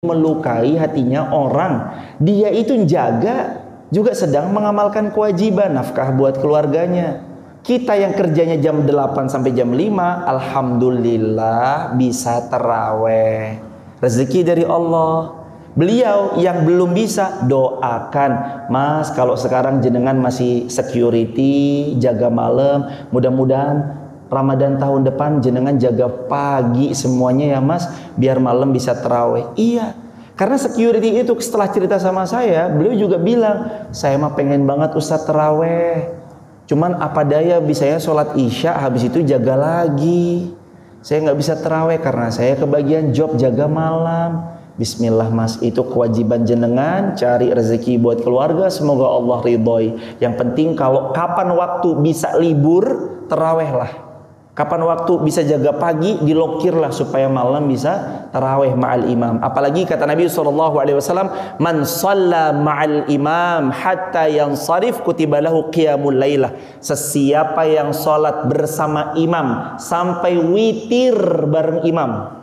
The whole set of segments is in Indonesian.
melukai hatinya orang. Dia itu jaga juga sedang mengamalkan kewajiban nafkah buat keluarganya. Kita yang kerjanya jam 8 sampai jam 5, alhamdulillah bisa taraweh. Rezeki dari Allah. Beliau yang belum bisa, doakan, Mas, kalau sekarang jenengan masih security, jaga malam, mudah-mudahan Ramadan tahun depan jenengan jaga pagi semuanya ya Mas, biar malam bisa taraweh. Iya, karena security itu setelah cerita sama saya, beliau juga bilang, saya mah pengen banget Ustadz taraweh, cuman apa daya bisanya sholat isya, habis itu jaga lagi. Saya nggak bisa taraweh karena saya kebagian job jaga malam. Bismillah Mas, itu kewajiban jenengan, cari rezeki buat keluarga, semoga Allah ridhoi. Yang penting kalau kapan waktu bisa libur, taraweh lah. Kapan waktu bisa jaga pagi, dilokirlah supaya malam bisa taraweh ma'al imam. Apalagi kata Nabi SAW, man shalla ma'al imam hatta yansarif kutiba lahu qiyamul lailah. Sesiapa yang sholat bersama imam sampai witir bareng imam.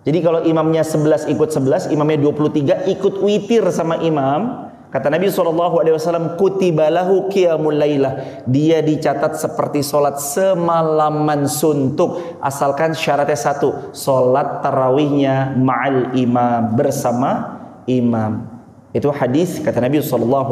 Jadi kalau imamnya 11 ikut 11, imamnya 23 ikut witir sama imam. Kata Nabi SAW, kutiba lahu qiyamul lailah. Dia dicatat seperti sholat semalaman suntuk. Asalkan syaratnya satu, sholat tarawihnya ma'al imam, bersama imam. Itu hadis kata Nabi SAW.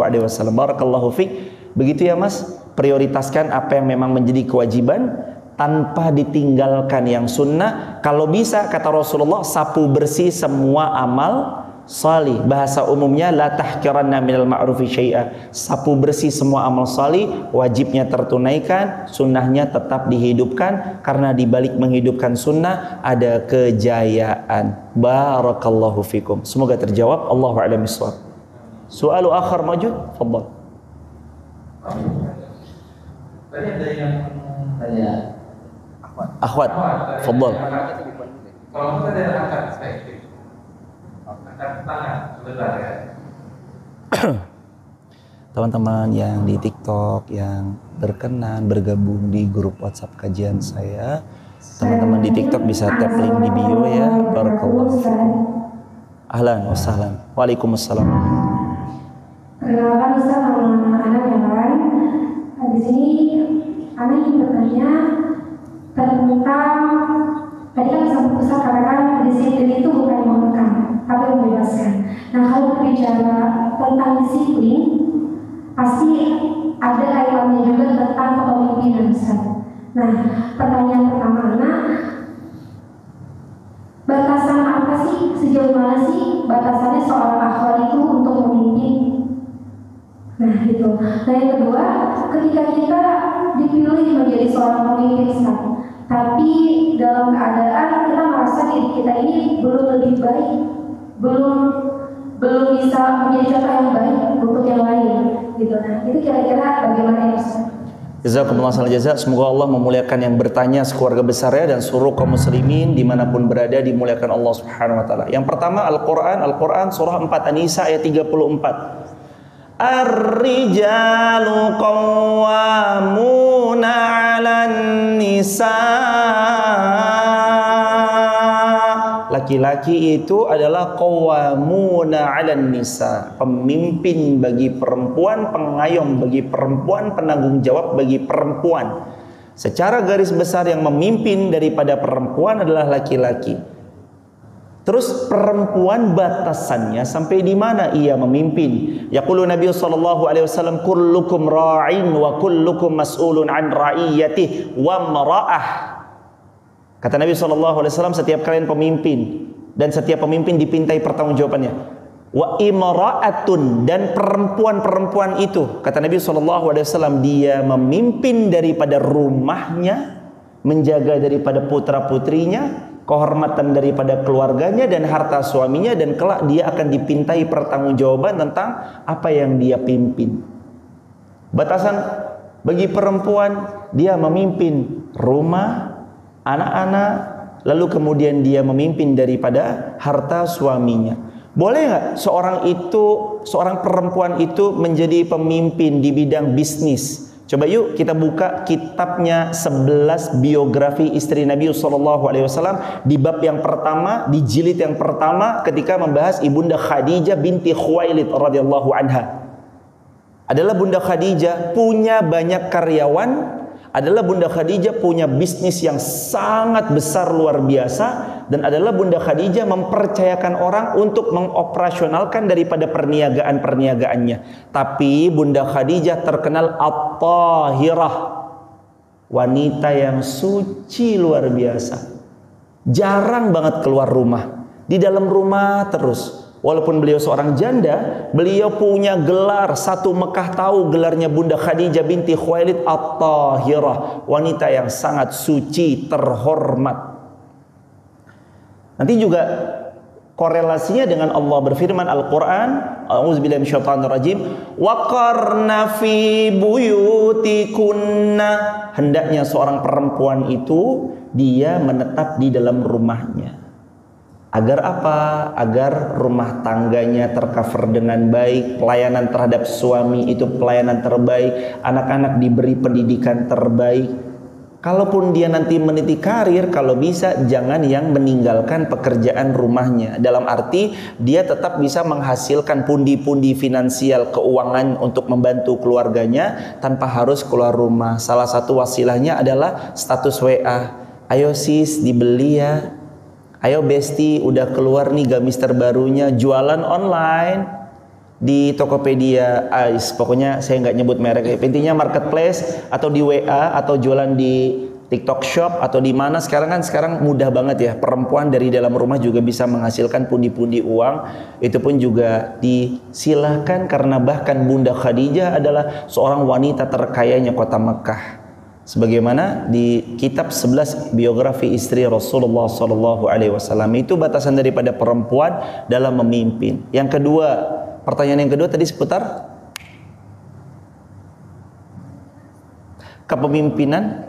Barakallahu fiqh. Begitu ya Mas, prioritaskan apa yang memang menjadi kewajiban tanpa ditinggalkan yang sunnah. Kalau bisa, kata Rasulullah, sapu bersih semua amal salih. Bahasa umumnya la tahqiranna minal ma'rufi syai'a. Sapu bersih semua amal salih, wajibnya tertunaikan, sunnahnya tetap dihidupkan, karena di balik menghidupkan sunnah ada kejayaan. Barakallahu fikum. Semoga terjawab. Allahu a'lam bishawab. Soalu akhar mawjud? Fadhal. Tadi ada yang tanya. Akhwat, fadhal. Kalau kita dari angkat perspektif, angkat tangan sebentar ya. Teman-teman yang di TikTok yang berkenan bergabung di grup WhatsApp kajian saya, teman-teman di TikTok bisa tap link di bio ya. Barakallahu fikum. Ahlan wa sahlan. Waalaikumsalam. Perkenalkan Ustaz, nama anak yang lain. Di sini anak ingin bertanya tentang, tadi kan Ustaz katakan disiplin itu bukan mengekang, tapi membebaskan. Nah, kalau berbicara tentang disiplin, pasti ada kaitannya juga tentang kepemimpinan Ustaz. Nah, pertanyaan pertama anak, batasan apa sih, sejauh mana sih batasannya seorang akhwat itu untuk memimpin? Nah gitu. Nah yang kedua, ketika kita dipilih menjadi seorang pemimpin Ustaz, tapi dalam keadaan kita merasa diri kita ini belum lebih baik, belum bisa menjadi contoh yang baik untuk yang lain, gitu. Nah itu kira-kira bagaimana ya Ustaz? Jazakumullah khairan jazak. Semoga Allah memuliakan yang bertanya sekeluarga besarnya dan seluruh kaum muslimin dimanapun berada dimuliakan Allah Subhanahu Wa Taala. Yang pertama Al-Quran surah 4 An-Nisa ayat 34. Ar-rijalu qawwamuna 'alan nisa. Laki-laki itu adalah qawwamuna 'alan nisa, pemimpin bagi perempuan, pengayom bagi perempuan, penanggung jawab bagi perempuan. Secara garis besar yang memimpin daripada perempuan adalah laki-laki. Terus perempuan batasannya sampai di mana ia memimpin? Yaqulu Nabi sallallahu alaihi wasallam, kullukum ra'in wa kullukum mas'ulun an ra'iyatihi wa mara'ah. Kata Nabi sallallahu alaihi wasallam, setiap kalian pemimpin dan setiap pemimpin dipintai pertanggungjawabannya. Wa imra'atun, dan perempuan-perempuan itu, kata Nabi sallallahu alaihi wasallam, dia memimpin daripada rumahnya, menjaga daripada putra-putrinya, kehormatan daripada keluarganya dan harta suaminya, dan kelak dia akan dipintai pertanggungjawaban tentang apa yang dia pimpin. Batasan bagi perempuan, dia memimpin rumah, anak-anak, lalu kemudian dia memimpin daripada harta suaminya. Boleh nggak seorang perempuan itu menjadi pemimpin di bidang bisnis, Coba yuk kita buka kitabnya 11 biografi istri Nabi SAW di bab yang pertama, di jilid yang pertama ketika membahas Ibunda Khadijah binti Khuwailid radhiyallahu anha. Adalah Bunda Khadijah punya banyak karyawan, adalah Bunda Khadijah punya bisnis yang sangat besar luar biasa, dan adalah Bunda Khadijah mempercayakan orang untuk mengoperasionalkan daripada perniagaan-perniagaannya. Tapi Bunda Khadijah terkenal at-tahirah, wanita yang suci luar biasa. Jarang banget keluar rumah, di dalam rumah terus. Walaupun beliau seorang janda, beliau punya gelar, satu Mekah tahu gelarnya Bunda Khadijah binti Khuwailid at-tahirah, wanita yang sangat suci, terhormat. Nanti juga korelasinya dengan Allah berfirman Al-Quran, a'udzubillahi minasyaitonirrajim, waqarna fi buyutikunna, hendaknya seorang perempuan itu dia menetap di dalam rumahnya. Agar apa? Agar rumah tangganya tercover dengan baik, pelayanan terhadap suami itu pelayanan terbaik, anak-anak diberi pendidikan terbaik. Kalaupun dia nanti meniti karir, kalau bisa jangan yang meninggalkan pekerjaan rumahnya. Dalam arti dia tetap bisa menghasilkan pundi-pundi finansial keuangan untuk membantu keluarganya tanpa harus keluar rumah. Salah satu wasilahnya adalah status WA. Ayo sis dibeli ya. Ayo Besti udah keluar nih gamis terbarunya, jualan online di Tokopedia, pokoknya saya nggak nyebut merek, intinya marketplace atau di WA atau jualan di TikTok Shop atau di mana. Sekarang mudah banget ya, perempuan dari dalam rumah juga bisa menghasilkan pundi-pundi uang. Itu pun juga disilahkan karena bahkan Bunda Khadijah adalah seorang wanita terkayanya kota Mekah. Sebagaimana di kitab 11 biografi istri Rasulullah SAW. Itu batasan daripada perempuan dalam memimpin. Yang kedua, pertanyaan yang kedua tadi seputar kepemimpinan.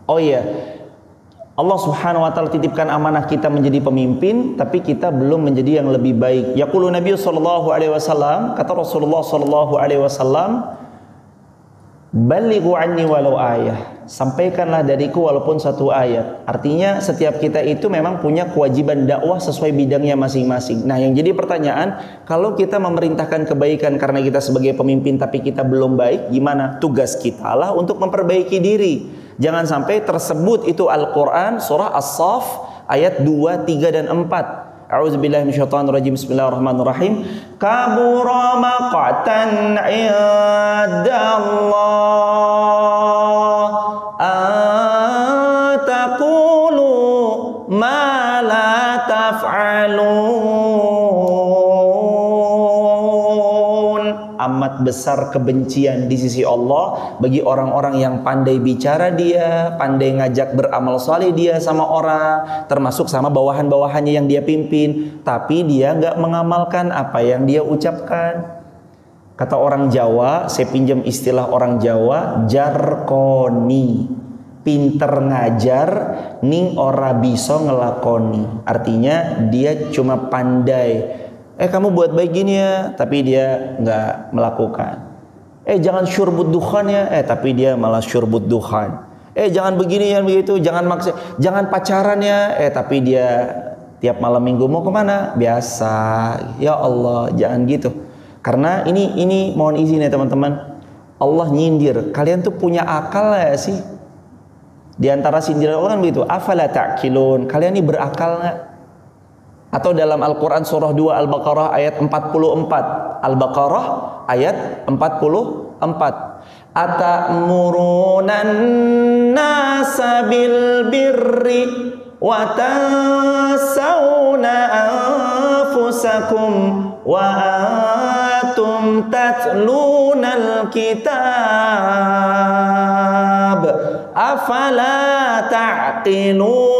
Oh iya, Allah Subhanahu wa taala titipkan amanah kita menjadi pemimpin, tapi kita belum menjadi yang lebih baik. Yaqulu Nabi sallallahu alaihi wasallam, kata Rasulullah sallallahu alaihi wasallam, "Balighu anni walau ayah." Sampaikanlah dariku walaupun satu ayat. Artinya setiap kita itu memang punya kewajiban dakwah sesuai bidangnya masing-masing. Nah, yang jadi pertanyaan, kalau kita memerintahkan kebaikan karena kita sebagai pemimpin tapi kita belum baik, gimana? Tugas kita lah untuk memperbaiki diri. Jangan sampai tersebut itu Al-Quran surah As-Saff ayat 2, 3, dan 4. A'udzubillahi minasyaitonirrajim. Bismillahirrahmanirrahim. Kabura maqatan 'indallah an taqulu ma la taf'alun. Amat besar kebencian di sisi Allah bagi orang-orang yang pandai bicara dia, pandai ngajak beramal saleh dia sama orang, termasuk sama bawahan-bawahannya yang dia pimpin, tapi dia nggak mengamalkan apa yang dia ucapkan. Kata orang Jawa, saya pinjam istilah orang Jawa, jarkoni, pinter ngajar ning ora bisa ngelakoni. Artinya dia cuma pandai, kamu buat baik gini ya, tapi dia nggak melakukan. Jangan syurbut dukhan ya, tapi dia malah syurbut dukhan. Jangan begini ya, begitu, jangan maksa, jangan pacaran ya, tapi dia tiap malam minggu mau kemana? Biasa. Ya Allah, jangan gitu. Karena ini mohon izin ya teman-teman, Allah nyindir, kalian tuh punya akal ya sih? Di antara sindiran Allah kan begitu, afala ta'qilun, kalian ini berakal nggak? Atau dalam Al-Quran surah 2 Al-Baqarah ayat 44. Al-Baqarah ayat 44. Atamuruna nasa bil birri wa tansawna anfusakum wa antum tatlunal kitab afala ta'qilun.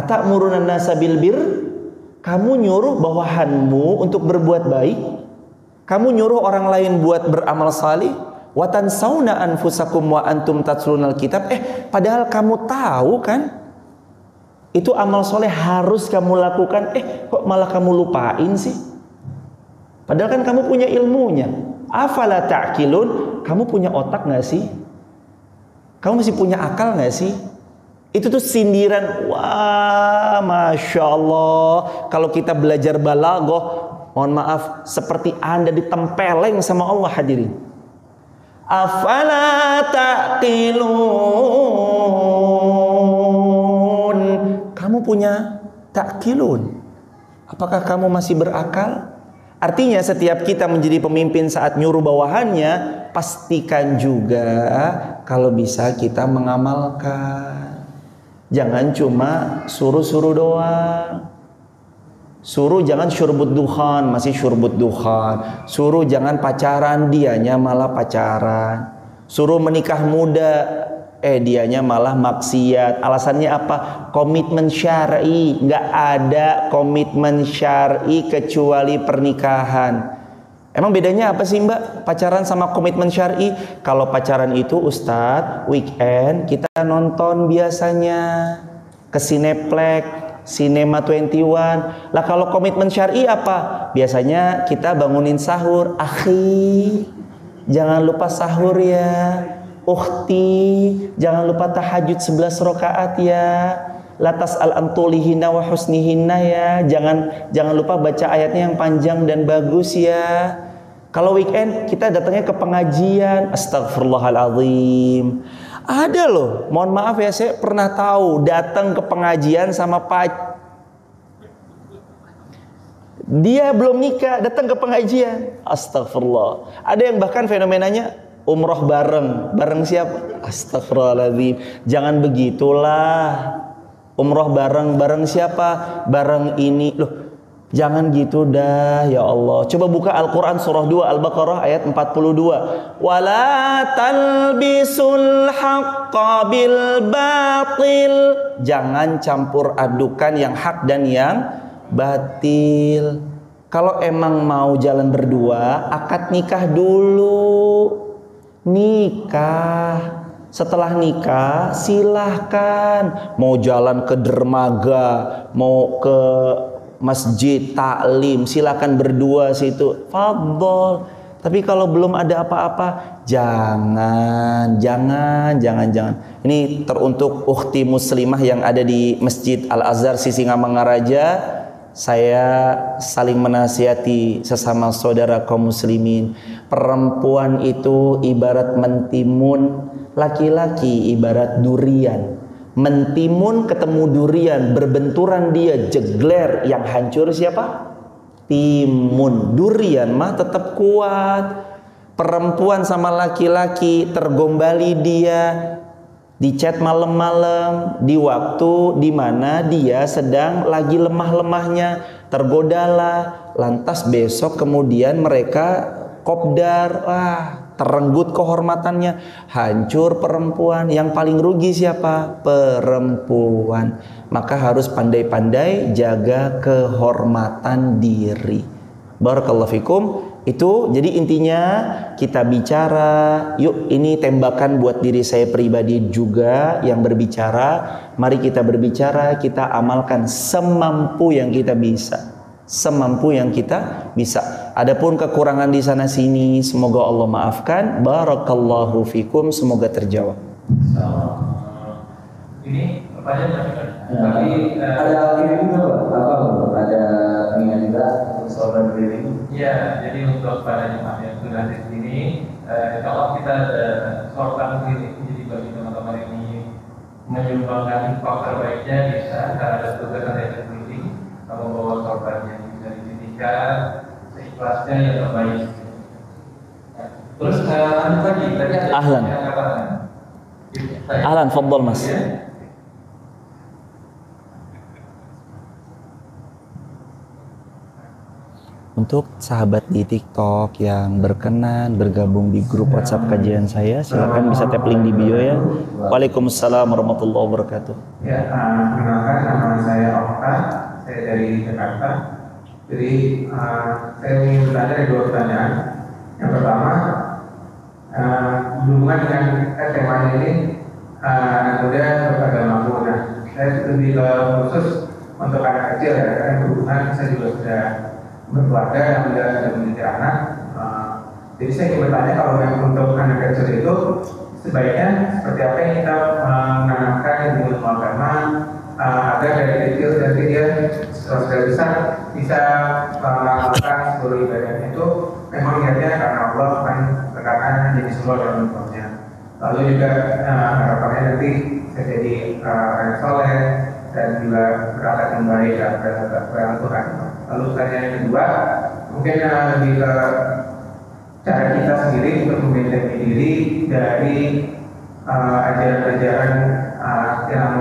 Ta'murunan nasa bil bir, kamu nyuruh bawahanmu untuk berbuat baik, kamu nyuruh orang lain buat beramal salih, wa tansawna anfusakum wa antum tatlunal kitab, padahal kamu tahu kan Itu amal soleh harus kamu lakukan, kok malah kamu lupain sih? Padahal kan kamu punya ilmunya. Afala ta'qilun? Kamu punya otak gak sih? Kamu masih punya akal gak sih? Itu tuh sindiran. Wah, Masya Allah. Kalau kita belajar balaghah, mohon maaf, seperti Anda ditempeleng sama Allah, hadirin. Afala ta'qilun? Kamu punya ta'qilun. Apakah kamu masih berakal? Artinya setiap kita menjadi pemimpin saat nyuruh bawahannya, pastikan juga kalau bisa kita mengamalkan. Jangan cuma suruh-suruh doang. Suruh jangan syurbut duhan, masih syurbut duhan. Suruh jangan pacaran, dianya malah pacaran. Suruh menikah muda, dianya malah maksiat. Alasannya apa? Komitmen syar'i. Nggak ada komitmen syar'i kecuali pernikahan. Emang bedanya apa sih Mbak? Pacaran sama komitmen syar'i? Kalau pacaran itu Ustadz, weekend kita nonton biasanya ke Cineplex, Cinema 21. Lah kalau komitmen syar'i apa? Biasanya kita bangunin sahur. Akhi, jangan lupa sahur ya. Ukhti, jangan lupa tahajud 11 rakaat ya. Latas al-antulihinna wa husnihinna ya. Jangan lupa baca ayatnya yang panjang dan bagus ya. Kalau weekend kita datangnya ke pengajian. Astagfirullahaladzim. Ada loh, mohon maaf ya, saya pernah tahu datang ke pengajian sama dia belum nikah, datang ke pengajian. Astagfirullah. Ada yang bahkan fenomenanya umroh bareng siapa? Astagfirullahaladzim. Jangan begitulah. Umroh bareng siapa? Bareng ini. Loh, jangan gitu dah, ya Allah. Coba buka Al-Quran surah 2 Al-Baqarah ayat 42. Wala talbisul haqqa bil batil. Jangan campur adukan yang hak dan yang batil. Kalau emang mau jalan berdua, akad nikah dulu. Nikah. Setelah nikah silahkan. Mau jalan ke dermaga, mau ke masjid taklim, silahkan berdua situ, fadhol. Tapi kalau belum ada apa-apa, jangan. Ini teruntuk ukhti muslimah yang ada di Masjid Al-Azhar Sisingamangaraja. Saya saling menasihati sesama saudara kaum muslimin. Perempuan itu ibarat mentimun, laki-laki ibarat durian. Mentimun ketemu durian, berbenturan dia, jegler, yang hancur siapa? Timun. Durian mah tetap kuat. Perempuan sama laki-laki tergombali dia, di chat malam-malam, di waktu di mana dia sedang lagi lemah-lemahnya, tergodalah. Lantas besok kemudian mereka kopdar, terenggut kehormatannya, hancur perempuan. Yang paling rugi siapa? Perempuan. Maka harus pandai-pandai jaga kehormatan diri. Barakallahu fikum. Itu jadi intinya kita bicara. Yuk, ini tembakan buat diri saya pribadi juga yang berbicara. Mari kita berbicara, kita amalkan semampu yang kita bisa. Semampu yang kita bisa. Adapun kekurangan di sana sini, semoga Allah maafkan. Barakallahu fikum, semoga terjawab. Ini pertanyaan tapi ada ini juga ada pengingat juga untuk saudara diri. Ya, jadi untuk para jemaah yang sudah di sini, kalau kita sorban diri, jadi bagi teman-teman ini menyumbangkan infak terbaiknya bisa, karena ada tugas yang terpilih, kamu bawa sorbannya bisa dititipkan seikhlasnya yang terbaik. Terus lanjut lagi, tadi ada Ahlan. yang katakan. Ahlan, fadhal mas. Untuk sahabat di TikTok yang berkenan bergabung di grup WhatsApp kajian saya, silakan bisa tap link di bio ya. Waalaikumsalam warahmatullahi wabarakatuh. Ya, perkenalkan nama saya Okta, saya dari Jakarta. Jadi saya ingin bertanya ada 2 pertanyaan. Yang pertama, berhubungan dengan tema ini anak muda beragamaku. Nah, saya lebih ke khusus untuk anak kecil ya, karena berhubungan saya juga sudah berkeluarga dan juga ada memiliki anak. Jadi saya ingin bertanya, kalau memang untuk anak kecil itu sebaiknya seperti apa yang kita menanamkan ilmu agama agar dari kecil jadi dia setelah sudah besar bisa melakukan seluruh ibadahnya itu memang niatnya karena Allah, bukan karena jadi sebuah dalam hidupnya. Lalu juga harapannya nanti bisa jadi anak soleh dan juga berakhlak yang baik dan berakhlak Tuhan. Lalu pertanyaan yang kedua, mungkin lebih ke cara kita sendiri untuk membentengi diri dari ajaran-ajaran yang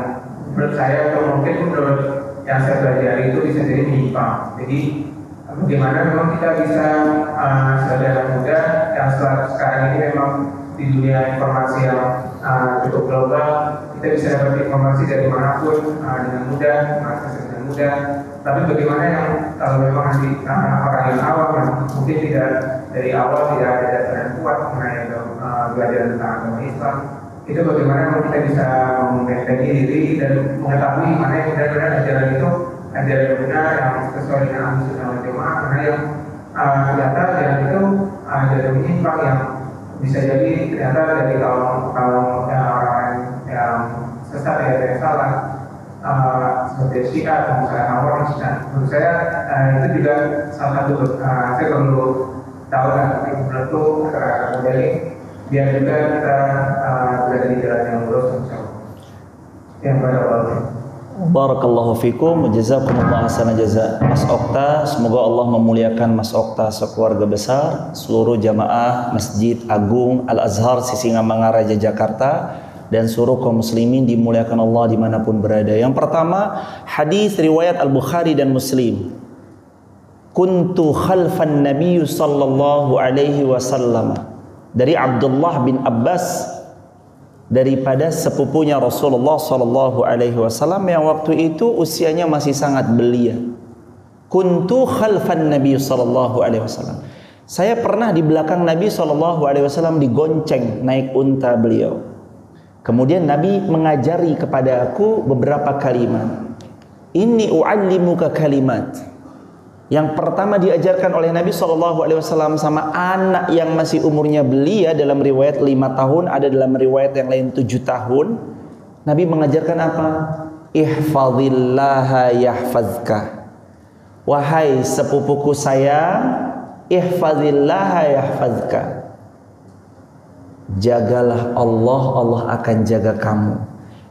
menurut saya atau mungkin menurut yang saya pelajari itu bisa jadi menyimpang. Jadi bagaimana memang kita bisa sebagai anak muda yang sekarang ini memang di dunia informasi yang cukup global, kita bisa dapat informasi dari manapun dengan mudah, mengakses dengan mudah. Tapi bagaimana yang kalau memang nanti orang yang awam mungkin tidak dari awal tidak ada dasar yang kuat mengenai belajar tentang agama Islam, itu bagaimana kita bisa membentengi diri dan mengetahui mana yang benar-benar ajaran itu ajaran yang benar yang sesuai dengan Ahlussunnah wal Jamaah, mana yang ternyata ajaran itu ajaran menyimpang yang bisa jadi ternyata dari kalau orang yang sesat ya yang salah seperti Syiah atau misalnya Khawarij. Menurut saya itu juga salah satu saya perlu tahu dan menentu dari biar juga kita berada di jalan yang lurus insyaallah. Yang pada Allah. Barakallahu fikum wa jazakumullah ahsana jaza. Mas Okta, semoga Allah memuliakan Mas Okta sekeluarga besar, seluruh jamaah Masjid Agung Al-Azhar Sisingamangaraja Jakarta, dan seluruh kaum muslimin dimuliakan Allah dimanapun berada. Yang pertama, hadis riwayat Al-Bukhari dan Muslim. Kuntu khalfan Nabi sallallahu alaihi wasallam, dari Abdullah bin Abbas, daripada sepupunya Rasulullah sallallahu alaihi wasallam yang waktu itu usianya masih sangat belia. Kuntu khalfan Nabi sallallahu alaihi wasallam. Saya pernah di belakang Nabi sallallahu alaihi wasallam digonceng naik unta beliau. Kemudian Nabi mengajari kepada aku beberapa kalimat. Inni u'allimuka kalimat. Yang pertama diajarkan oleh Nabi SAW sama anak yang masih umurnya belia, dalam riwayat 5 tahun, ada dalam riwayat yang lain 7 tahun. Nabi mengajarkan apa? Ihfazillaha yahfazka. Wahai sepupuku sayang, ihfazillaha yahfazka. Jagalah Allah, Allah akan jaga kamu.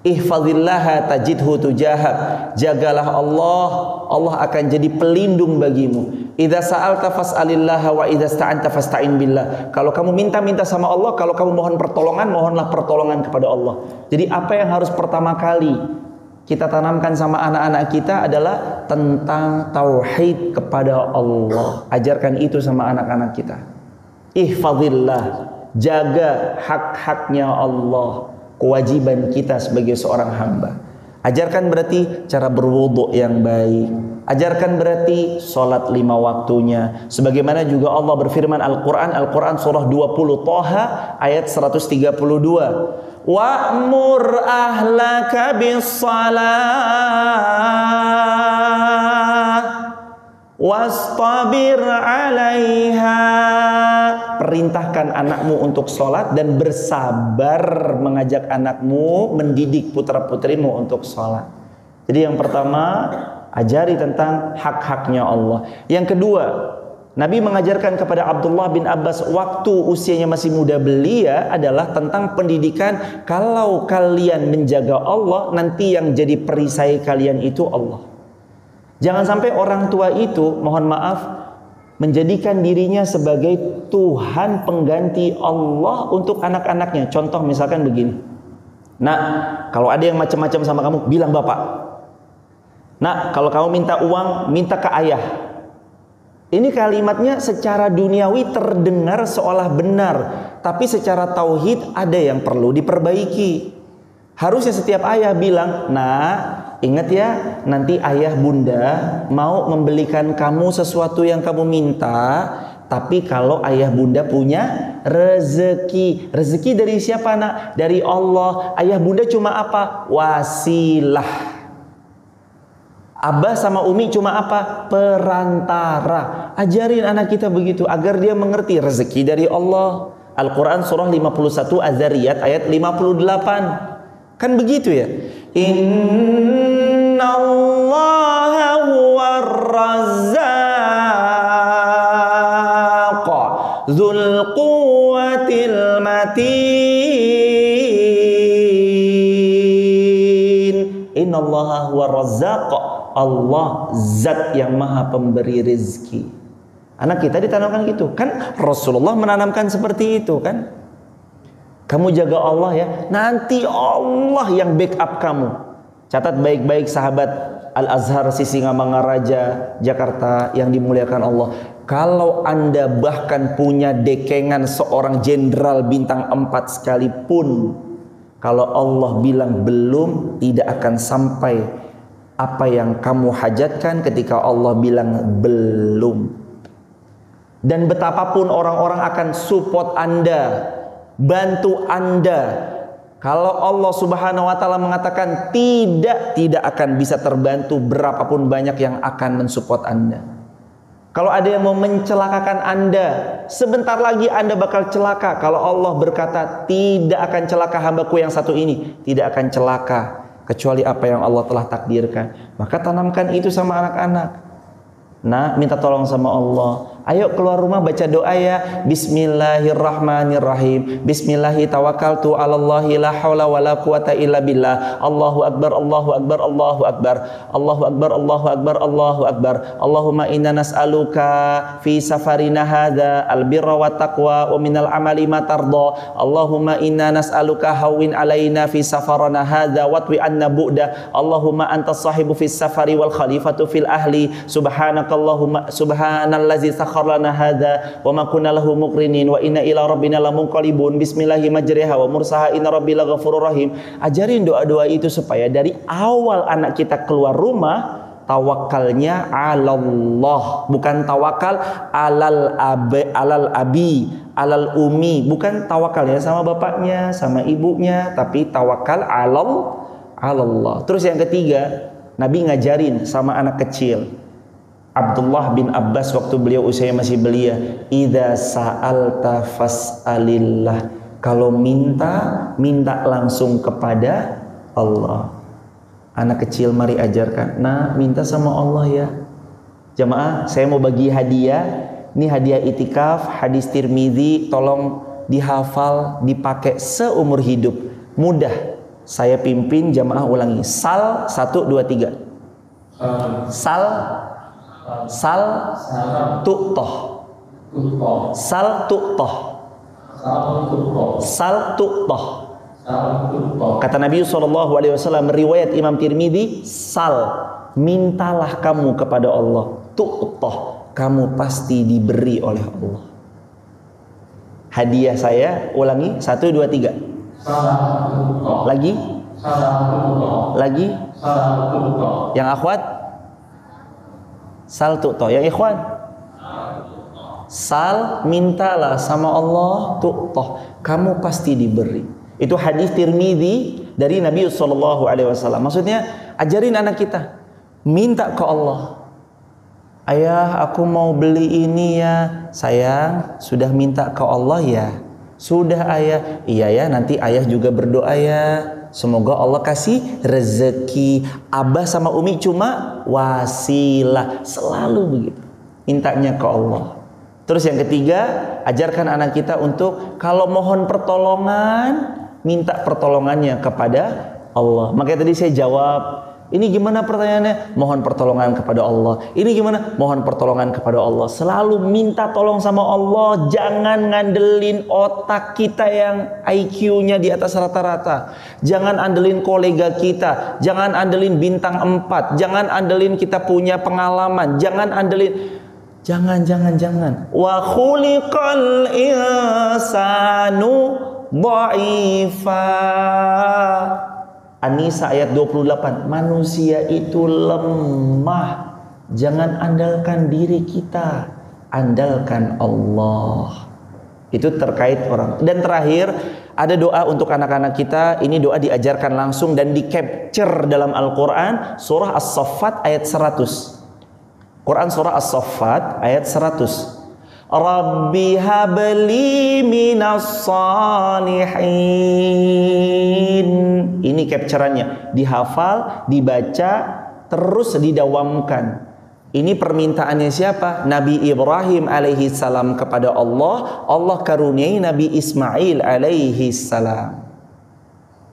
Ihfazillaha tajidhu tujahak. Jagalah Allah, Allah akan jadi pelindung bagimu. Idza sa'alta fas'alillaha wa idza sta'anta fasta'in billah. Kalau kamu minta sama Allah, kalau kamu mohon pertolongan, mohonlah pertolongan kepada Allah. Jadi apa yang harus pertama kali kita tanamkan sama anak-anak kita adalah tentang tauhid kepada Allah. Ajarkan itu sama anak-anak kita. Ihfazillah, jaga hak-haknya Allah. Kewajiban kita sebagai seorang hamba. Ajarkan berarti cara berwudu yang baik. Ajarkan berarti sholat 5 waktunya. Sebagaimana juga Allah berfirman Al-Quran surah 20 Thaha ayat 132. Wa'mur ahlaka bis-salah wastabir 'alaiha. Perintahkan anakmu untuk sholat dan bersabar mengajak anakmu, mendidik putra-putrimu untuk sholat. Jadi yang pertama, ajari tentang hak-haknya Allah. Yang kedua, Nabi mengajarkan kepada Abdullah bin Abbas waktu usianya masih muda belia adalah tentang pendidikan. Kalau kalian menjaga Allah, nanti yang jadi perisai kalian itu Allah. Jangan sampai orang tua itu, mohon maaf, menjadikan dirinya sebagai Tuhan pengganti Allah untuk anak-anaknya. Contoh misalkan begini. Nah, kalau ada yang macam-macam sama kamu, bilang bapak. Nah, kalau kamu minta uang, minta ke ayah. Ini kalimatnya secara duniawi terdengar seolah benar, tapi secara tauhid ada yang perlu diperbaiki. Harusnya setiap ayah bilang, "Nah, ingat ya, nanti ayah bunda mau membelikan kamu sesuatu yang kamu minta, tapi kalau ayah bunda punya rezeki." Rezeki dari siapa, nak? Dari Allah. Ayah bunda cuma apa? Wasilah. Abah sama umi cuma apa? Perantara. Ajarin anak kita begitu agar dia mengerti rezeki dari Allah. Al-Quran surah 51 Az-Zariyat ayat 58. Kan begitu ya? Innallaha huwar razzaq dzul quwwatil matin. Innallaha huwar razzaq, Allah zat yang maha pemberi rezeki. Anak kita ditanamkan gitu kan, Rasulullah menanamkan seperti itu kan. Kamu jaga Allah ya, nanti Allah yang backup kamu. Catat baik-baik sahabat Al-Azhar Sisingamangaraja Jakarta yang dimuliakan Allah. Kalau Anda bahkan punya dekengan seorang jenderal bintang 4 sekalipun, kalau Allah bilang belum, tidak akan sampai apa yang kamu hajatkan ketika Allah bilang belum. Dan betapapun orang-orang akan support Anda, bantu Anda, kalau Allah Subhanahu wa taala mengatakan tidak akan bisa terbantu berapapun banyak yang akan mensupport Anda. Kalau ada yang mau mencelakakan Anda, sebentar lagi Anda bakal celaka. Kalau Allah berkata tidak akan celaka hambaku yang satu ini, tidak akan celaka kecuali apa yang Allah telah takdirkan. Maka tanamkan itu sama anak-anak. Nah, minta tolong sama Allah. Ayo keluar rumah baca doa ya. Bismillahirrahmanirrahim. Bismillahi tawakkaltu 'alallahi la haula wala quwata illa billah. Allahu akbar, Allahu akbar, Allahu akbar. Allahu akbar, Allahu akbar, Allahu akbar. Allahumma inna nas'aluka fi safarina hadza albirra wat taqwa wa minal amali ma tarda. Allahumma inna nas'aluka hawwin alaina fi safarana hadza watwi anna bu'da. Allahumma antas sahibu fis safari wal khalifatu fil ahli. Subhanakallahumma subhanallazi lana hadza wa ma kunna lahu muqrinin wa inna ila rabbina lamunqalibun. Bismillahi majriha wa mursaha inna rabbil ghafurur rahim. Ajarin doa-doa itu supaya dari awal anak kita keluar rumah tawakalnya 'alallah, bukan tawakal alal abi, alal umi, bukan tawakalnya sama bapaknya, sama ibunya, tapi tawakal alallah. Terus yang ketiga, Nabi ngajarin sama anak kecil. Abdullah bin Abbas waktu beliau usia masih belia, idza sa'alta fas'alillah. Kalau minta langsung kepada Allah. Anak kecil mari ajarkan. Nah, minta sama Allah ya. Jamaah, saya mau bagi hadiah. Ini hadiah itikaf, hadis Tirmidzi, tolong dihafal, dipakai seumur hidup. Mudah. Saya pimpin jamaah ulangi. Sal 1 2 3. Sal tu'toh. Sal tu'toh. Sal tu'toh. Kata Nabi SAW, riwayat Imam Tirmidzi, sal, mintalah kamu kepada Allah, tu'toh, kamu pasti diberi oleh Allah. Hadiah saya, ulangi, 1 2 3. Lagi. Yang akhwat, sal tu'toh. Yang ikhwan, sal, mintalah sama Allah, tu'toh, kamu pasti diberi. Itu hadis Tirmidzi dari Nabi SAW. Maksudnya ajarin anak kita, minta ke Allah. Ayah, aku mau beli ini ya. Sayang, sudah minta ke Allah ya? Sudah ayah. Iya ya, nanti ayah juga berdoa ya, semoga Allah kasih rezeki. Abah sama umi cuma wasilah. Selalu begitu, mintanya ke Allah. Terus yang ketiga, ajarkan anak kita untuk kalau mohon pertolongan, minta pertolongannya kepada Allah. Makanya tadi saya jawab, ini gimana pertanyaannya? Mohon pertolongan kepada Allah. Ini gimana? Mohon pertolongan kepada Allah. Selalu minta tolong sama Allah. Jangan ngandelin otak kita yang IQ-nya di atas rata-rata. Jangan andelin kolega kita. Jangan andelin bintang 4. Jangan andelin kita punya pengalaman. Jangan andelin. Jangan. Wa khuliqal insanu dha'ifa. An-Nisa ayat 28. Manusia itu lemah. Jangan andalkan diri kita, andalkan Allah. Itu terkait orang. Dan terakhir, Ada doa untuk anak-anak kita, ini doa diajarkan langsung dan di-capture dalam Al-Quran, surah As-Saffat ayat 100. Quran surah As-Saffat ayat 100. Rabbi habli minas salihin. Ini capturannya, dihafal, dibaca, terus didawamkan. Ini permintaannya siapa? Nabi Ibrahim alaihi salam kepada Allah. Allah karuniai Nabi Ismail alaihi salam.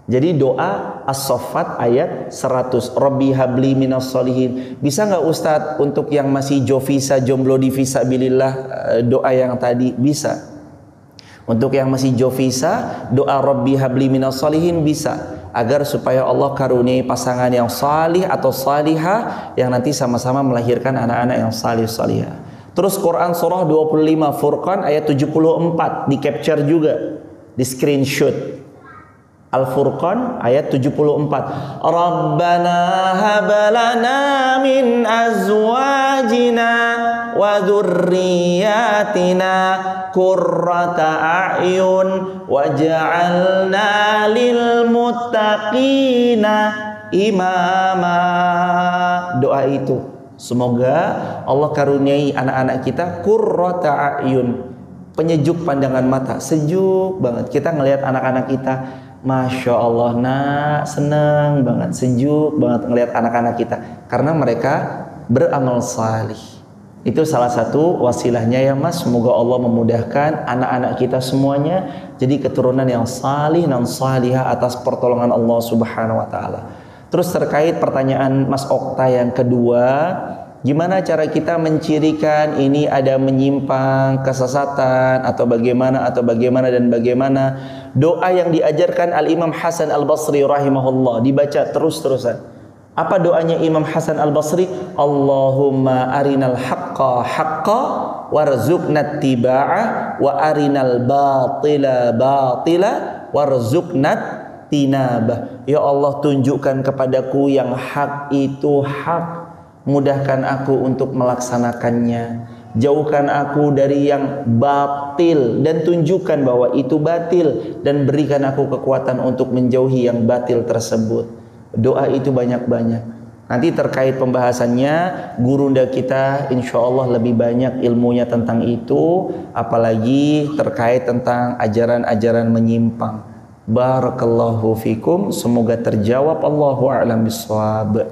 Jadi doa As-Saffat ayat 100. Rabbi habli minas solihin. Bisa nggak Ustadz untuk yang masih jovisa, jomblo di fisabilillah, doa yang tadi? Bisa. Untuk yang masih jovisa, doa Rabbi habli minas solihin bisa. Agar supaya Allah karuniai pasangan yang salih atau salihah yang nanti sama-sama melahirkan anak-anak yang salih salihah. Terus Quran surah 25 Furqan ayat 74 di capture juga, di screenshot. Al-Furqan ayat 74. Rabbana habalana min azwajina wa dzurriyyatina qurrata a'yun waj'alna lil muttaqina imama. Doa itu semoga Allah karuniai anak-anak kita qurrata a'yun, penyejuk pandangan mata, sejuk banget kita ngelihat anak-anak kita. Masya Allah, nak, senang banget, sejuk banget ngelihat anak-anak kita karena mereka beramal salih. Itu salah satu wasilahnya ya Mas. Semoga Allah memudahkan anak-anak kita semuanya jadi keturunan yang salih dan salihah atas pertolongan Allah Subhanahu wa taala. Terus terkait pertanyaan Mas Okta yang kedua, gimana cara kita mencirikan ini ada menyimpang, kesesatan atau bagaimana dan bagaimana? Doa yang diajarkan Al-Imam Hasan Al-Basri rahimahullah dibaca terus-terusan. Apa doanya Imam Hasan Al-Basri? Allahumma arinal haqqa haqqa warzuqna tiba'ah wa arinal batila batila warzuqna tinabah. Ya Allah, tunjukkan kepadaku yang hak itu hak, mudahkan aku untuk melaksanakannya. Jauhkan aku dari yang batil dan tunjukkan bahwa itu batil, dan berikan aku kekuatan untuk menjauhi yang batil tersebut. Doa itu banyak-banyak. Nanti terkait pembahasannya, gurunda kita insya Allah lebih banyak ilmunya tentang itu, apalagi terkait tentang ajaran-ajaran menyimpang. Barakallahu fikum, semoga terjawab. Allahu a'lam bishawab.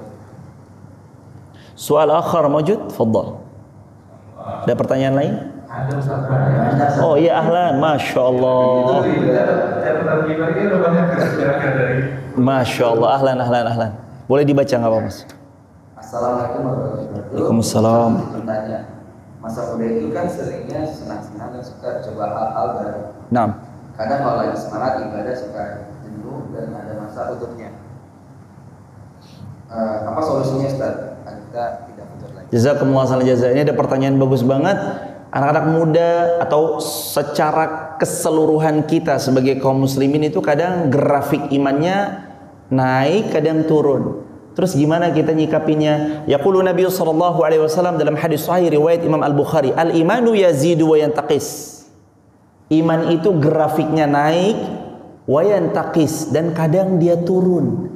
Soal akhar mawjud? Fadhal. Ada pertanyaan lain? Oh iya, ahlan, Masya Allah. Masya Allah, ahlan. Boleh dibaca nggak Pak Mas? Assalamualaikum warahmatullahi wabarakatuh. Waalaikumsalam. Bertanya, masa muda itu kan seringnya senang-senang dan suka coba hal-hal baru. Nah, Kadang kalau lagi semangat ibadah suka jenuh dan ada masa tutupnya. Apa solusinya Ustaz? Kita tidak futur lagi. Jazakumullah khairan jazaa. Ini ada pertanyaan bagus banget. Anak-anak muda atau secara keseluruhan kita sebagai kaum muslimin itu kadang grafik imannya naik, kadang turun. Terus gimana kita nyikapinya? Yaqulu Nabi sallallahu alaihi wasallam dalam hadis sahih riwayat Imam Al-Bukhari, "Al-imanu yazidu wa yantaqis." Iman itu grafiknya naik, wa yantaqis, dan kadang dia turun.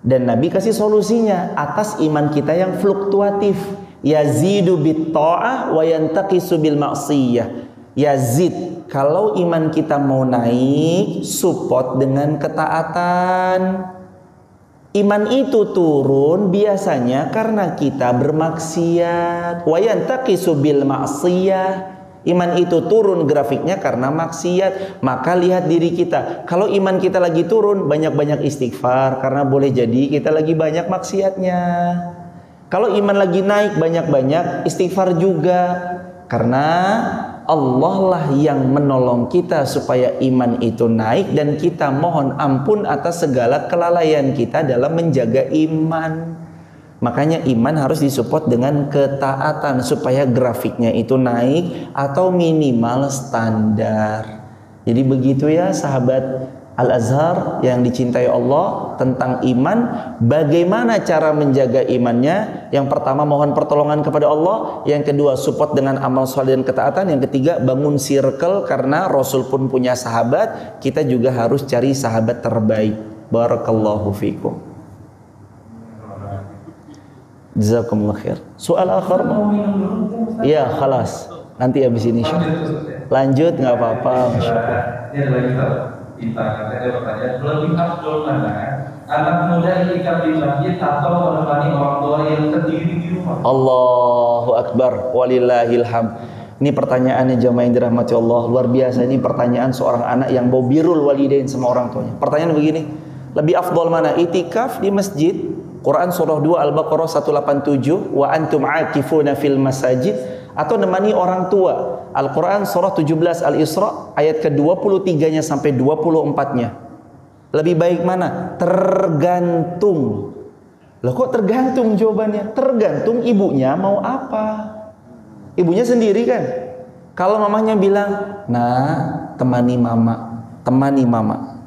Dan Nabi kasih solusinya atas iman kita yang fluktuatif. Yazidu bit ta'ah wa yantaqisu bil ma'siyah. Yazid, kalau iman kita mau naik, support dengan ketaatan. Iman itu turun biasanya karena kita bermaksiat. Wa yantaqisu bil ma'siyah. Iman itu turun grafiknya karena maksiat. Maka lihat diri kita. Kalau iman kita lagi turun, banyak-banyak istighfar, karena boleh jadi kita lagi banyak maksiatnya. Kalau iman lagi naik, banyak-banyak istighfar juga, karena Allah lah yang menolong kita supaya iman itu naik, dan kita mohon ampun atas segala kelalaian kita dalam menjaga iman. Makanya iman harus disupport dengan ketaatan supaya grafiknya itu naik atau minimal standar. Jadi begitu ya sahabat Al-Azhar yang dicintai Allah, tentang iman, bagaimana cara menjaga imannya. Yang pertama mohon pertolongan kepada Allah, yang kedua support dengan amal soleh dan ketaatan, yang ketiga bangun circle karena Rasul pun punya sahabat, kita juga harus cari sahabat terbaik. Barakallahu fikum. Jazakumullah khair. Soal akhir? Ya, khalas. Nanti habis ini lanjut nggak apa-apa. Ini lagi kita ada pertanyaan, lebih afdol mana anak muda itikaf di masjid atau menemani orang tua yang sendiri di rumah? Allahu Akbar, walillahilham. Ini pertanyaannya jamaah yang dirahmati Allah, luar biasa. Ini pertanyaan seorang anak yang mau birrul walidain sama orang tuanya. Pertanyaan begini, lebih afdol mana? Itikaf di masjid, Quran surah 2 Al-Baqarah 187, wa antum akifuna fil masajid, atau nemani orang tua, Al-Quran surah 17 Al-Isra ayat ke-23-nya sampai 24-nya. Lebih baik mana? Tergantung. Loh kok tergantung jawabannya? Tergantung ibunya mau apa. Ibunya sendiri kan? Kalau mamanya bilang, nah temani mama, temani mama.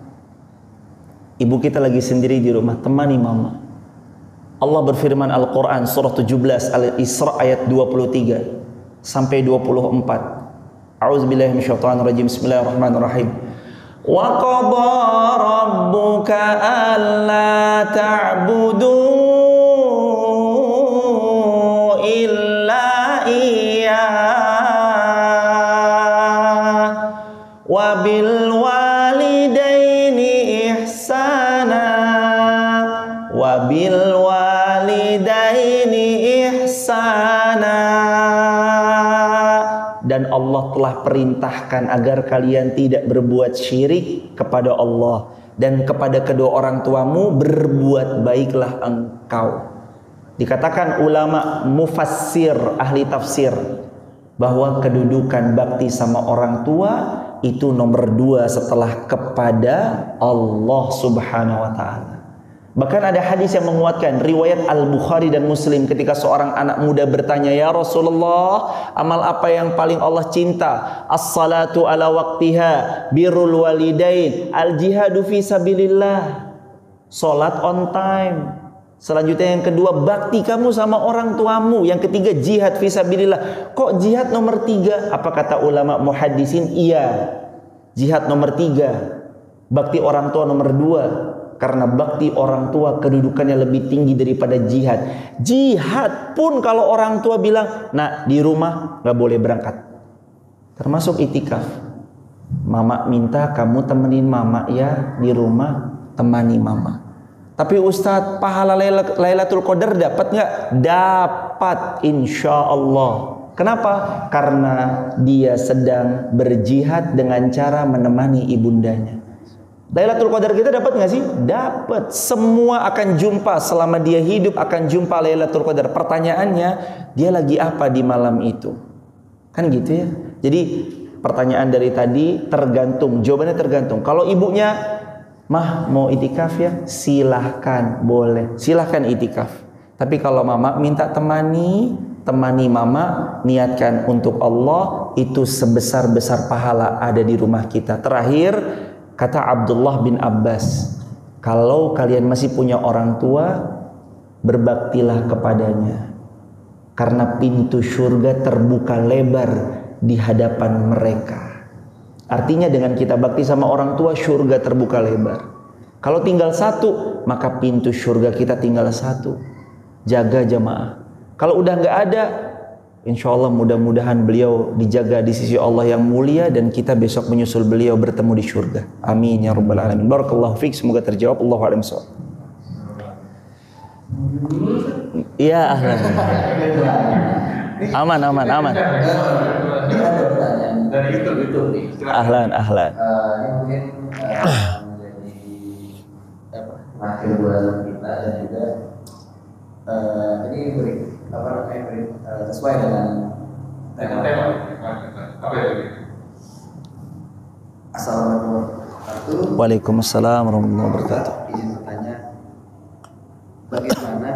Ibu kita lagi sendiri di rumah, temani mama. Allah berfirman Al-Quran surah 17 Al-Isra ayat 23 sampai 24. A'udzubillahi minasyaitonir rajim. Bismillahirrahmanirrahim. Wa qadha rabbuka alla ta'budu illa iyyah wa bil walidaini ihsana wa bil walidaini ihsana. Dan Allah telah perintahkan agar kalian tidak berbuat syirik kepada Allah, dan kepada kedua orang tuamu berbuat baiklah engkau. Dikatakan ulama mufassir, ahli tafsir, bahwa kedudukan bakti sama orang tua itu nomor 2 setelah kepada Allah Subhanahu wa ta'ala. Bahkan ada hadis yang menguatkan, riwayat Al-Bukhari dan Muslim, ketika seorang anak muda bertanya, ya Rasulullah, amal apa yang paling Allah cinta? As-salatu ala waqtiha, birrul walidain, al-jihadu fi sabilillah, salat on time. Selanjutnya yang kedua, bakti kamu sama orang tuamu. Yang ketiga, jihad fi sabilillah. Kok jihad nomor 3? Apa kata ulama muhaddisin? Iya, jihad nomor 3, bakti orang tua nomor 2. Karena bakti orang tua kedudukannya lebih tinggi daripada jihad. Jihad pun kalau orang tua bilang, nah di rumah gak boleh berangkat, termasuk itikaf. Mama minta kamu temenin mama ya di rumah, temani mama. Tapi Ustadz, pahala Lailatul Qadar dapat gak? Dapat, insya Allah. Kenapa? Karena dia sedang berjihad dengan cara menemani ibundanya. Lailatul Qadar kita dapat nggak sih? Dapat. Semua akan jumpa selama dia hidup, akan jumpa Lailatul Qadar. Pertanyaannya, dia lagi apa di malam itu? Kan gitu ya. Jadi pertanyaan dari tadi tergantung. Jawabannya tergantung. Kalau ibunya, mah mau itikaf ya? Silahkan, boleh. Silahkan itikaf. Tapi kalau mama minta temani mama, niatkan untuk Allah, itu sebesar-besar pahala ada di rumah kita. Terakhir, kata Abdullah bin Abbas, kalau kalian masih punya orang tua, berbaktilah kepadanya, karena pintu surga terbuka lebar di hadapan mereka. Artinya dengan kita bakti sama orang tua, surga terbuka lebar. Kalau tinggal 1, maka pintu surga kita tinggal 1. Jaga jamaah. Kalau udah nggak ada, insya Allah mudah-mudahan beliau dijaga di sisi Allah yang mulia, dan kita besok menyusul beliau bertemu di surga. Amin ya rabbal alamin. Barakallahu fiik, semoga terjawab. Allahu a'lam bishawab. Iya, ahlan. Aman. Dari YouTube nih. Ahlan. Ini mungkin menjadi akhir buat kita, dan juga ini sesuai dengan tema. Apa ya? Assalamualaikum warahmatullahi wabarakatuh. Waalaikumsalam warahmatullahi wabarakatuh. Izin bertanya, bagaimana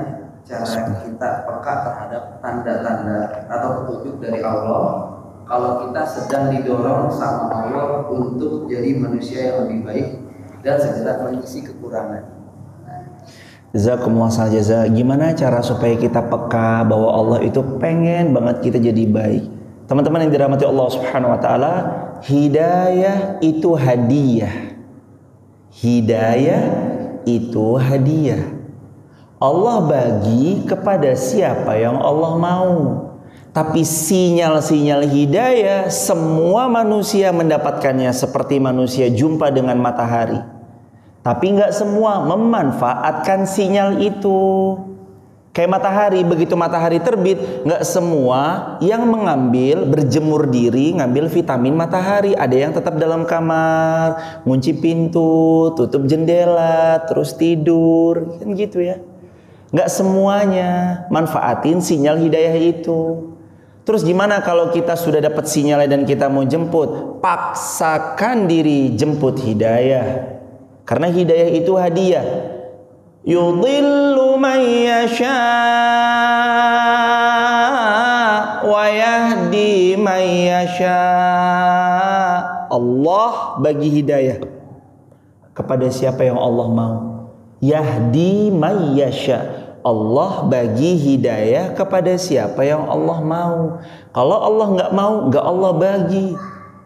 cara kita peka terhadap tanda-tanda atau petunjuk dari Allah kalau kita sedang didorong sama Allah untuk jadi manusia yang lebih baik, dan segera mengisi kekurangan. Jazakumullah jaza. Gimana cara supaya kita peka bahwa Allah itu pengen banget kita jadi baik? Teman-teman yang dirahmati Allah Subhanahu wa taala, hidayah itu hadiah. Hidayah itu hadiah. Allah bagi kepada siapa yang Allah mau. Tapi sinyal-sinyal hidayah semua manusia mendapatkannya seperti manusia jumpa dengan matahari. Tapi nggak semua memanfaatkan sinyal itu. Kayak matahari, begitu matahari terbit, nggak semua yang mengambil, berjemur diri, ngambil vitamin matahari. Ada yang tetap dalam kamar, ngunci pintu, tutup jendela, terus tidur, kan gitu ya. Nggak semuanya manfaatin sinyal hidayah itu. Terus gimana kalau kita sudah dapat sinyalnya dan kita mau jemput? Paksakan diri jemput hidayah. Karena hidayah itu hadiah. Yudhillu man yasha wa yahdi man yasha. Allah bagi hidayah kepada siapa yang Allah mau. Yahdi man yasha. Allah bagi hidayah kepada siapa yang Allah mau. Kalau Allah nggak mau, nggak Allah bagi.